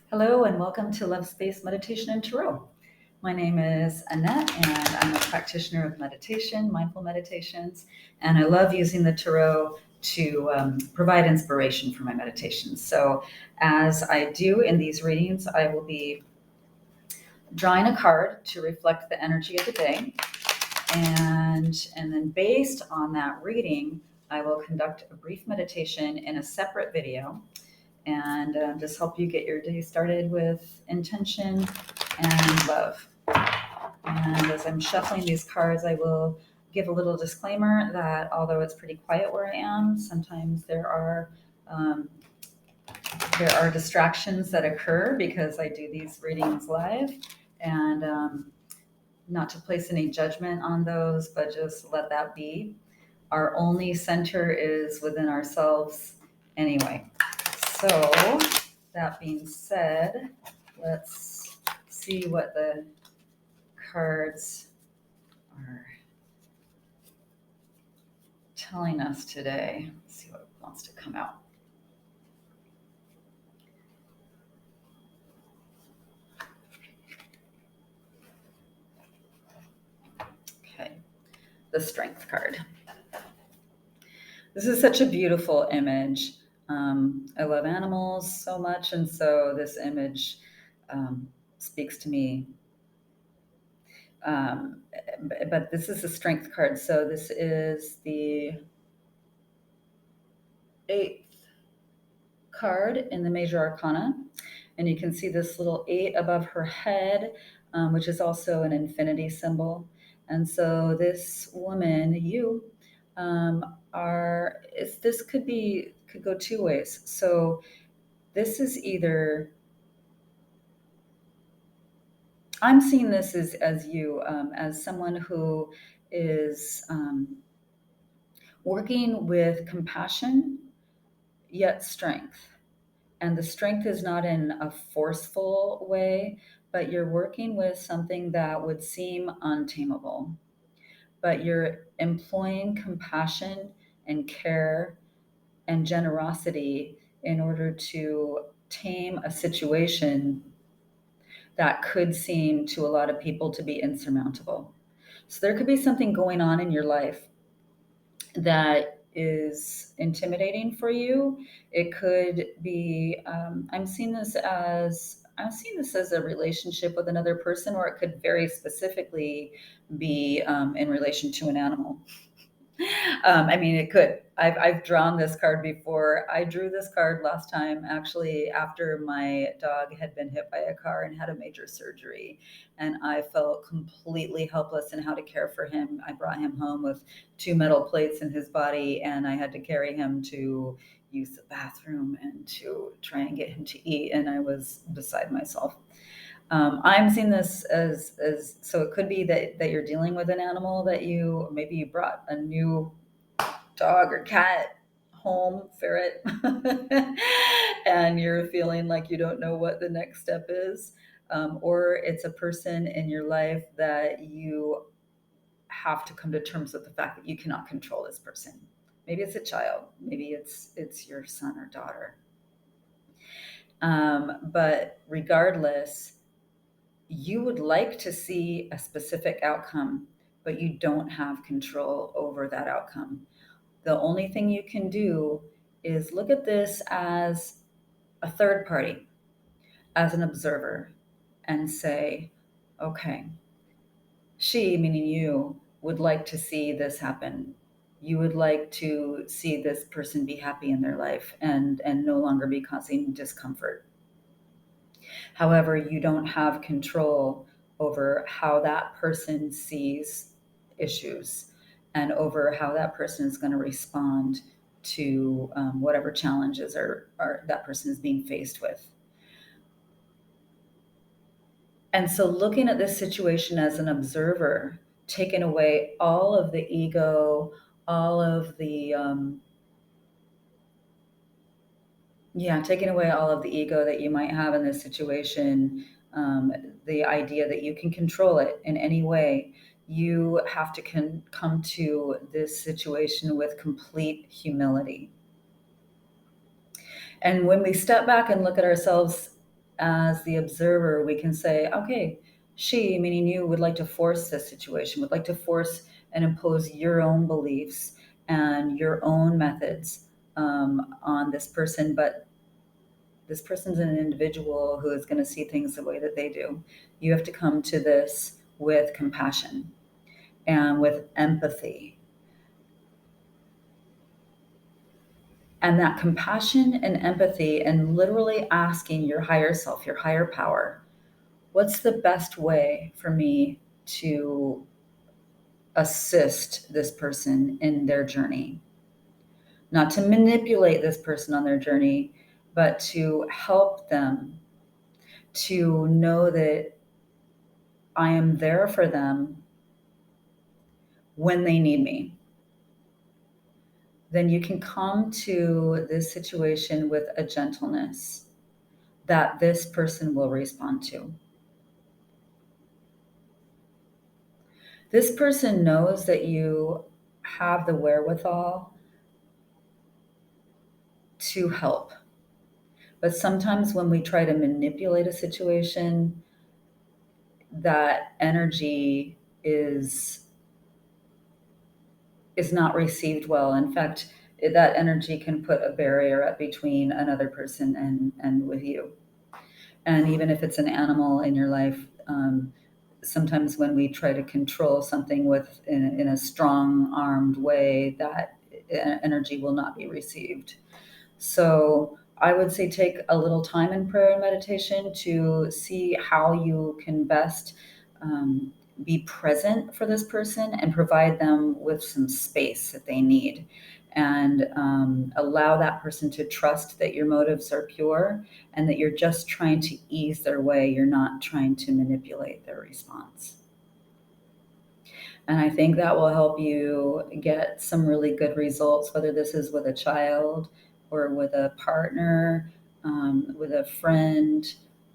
Hello and welcome to Love Space Meditation and Tarot. My name is Annette and I'm a practitioner of meditation, mindful meditations, and I love using the tarot to provide inspiration for my meditations. So, as I do in these readings, I will be drawing a card to reflect the energy of the day, and then based on that reading, I will conduct a brief meditation in a separate video and just help you get your day started with intention and love. And as I'm shuffling these cards, I will give a little disclaimer that although it's pretty quiet where I am, sometimes um, there are distractions that occur because I do these readings live, and not to place any judgment on those, but just let that be. Our only center is within ourselves anyway. So, that being said, let's see what the cards are telling us today. Let's see what wants to come out. Okay, the Strength card. This is such a beautiful image. I love animals so much, and so this image speaks to me. But this is the Strength card, so this is the 8th card in the Major Arcana, and you can see this little 8 above her head, which is also an infinity symbol. And so this woman, you, this could go two ways. So this is either, I'm seeing this as you, as someone who is working with compassion yet strength. And the strength is not in a forceful way, but you're working with something that would seem untamable. But you're employing compassion and care and generosity in order to tame a situation that could seem to a lot of people to be insurmountable. So there could be something going on in your life that is intimidating for you. It could be, I'm seeing this as a relationship with another person, or it could very specifically be in relation to an animal. I mean, it could. I've drawn this card before. I drew this card last time, actually, after my dog had been hit by a car and had a major surgery. And I felt completely helpless in how to care for him. I brought him home with 2 metal plates in his body, and I had to carry him to use the bathroom and to try and get him to eat. And I was beside myself. I'm seeing this as so it could be that you're dealing with an animal that maybe you brought a new dog or cat home, ferret, and you're feeling like you don't know what the next step is, or it's a person in your life that you have to come to terms with the fact that you cannot control this person. Maybe it's a child, maybe it's your son or daughter. But regardless, you would like to see a specific outcome, but you don't have control over that outcome. The only thing you can do is look at this as a third party, as an observer, and say, okay, she, meaning you, would like to see this happen. You would like to see this person be happy in their life and no longer be causing discomfort. However, you don't have control over how that person sees issues and over how that person is going to respond to whatever challenges are that person is being faced with. And so looking at this situation as an observer, taking away all of the ego, all of the taking away all of the ego that you might have in this situation, the idea that you can control it in any way, you have to come to this situation with complete humility. And when we step back and look at ourselves as the observer, we can say, okay, she, meaning you, would like to force this situation, would like to force and impose your own beliefs and your own methods on this person, but this person's an individual who is going to see things the way that they do. You have to come to this with compassion and with empathy. And that compassion and empathy, and literally asking your higher self, your higher power, what's the best way for me to assist this person in their journey? Not to manipulate this person on their journey, but to help them to know that I am there for them when they need me. Then you can come to this situation with a gentleness that this person will respond to. This person knows that you have the wherewithal to help. But sometimes when we try to manipulate a situation, that energy is not received well. In fact, that energy can put a barrier up between another person and with you. And even if it's an animal in your life, sometimes when we try to control something in a strong armed way, that energy will not be received. So I would say take a little time in prayer and meditation to see how you can best be present for this person and provide them with some space that they need, and allow that person to trust that your motives are pure and that you're just trying to ease their way. You're not trying to manipulate their response. And I think that will help you get some really good results, whether this is with a child or with a partner, with a friend,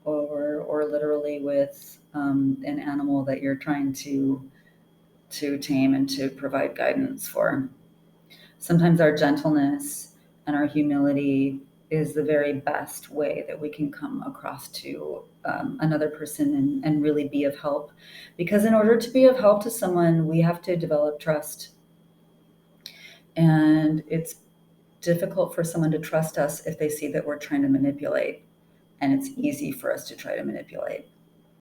or literally with an animal that you're trying to tame and to provide guidance for. Sometimes our gentleness and our humility is the very best way that we can come across to another person and really be of help. Because in order to be of help to someone, we have to develop trust. And it's difficult for someone to trust us if they see that we're trying to manipulate. And it's easy for us to try to manipulate.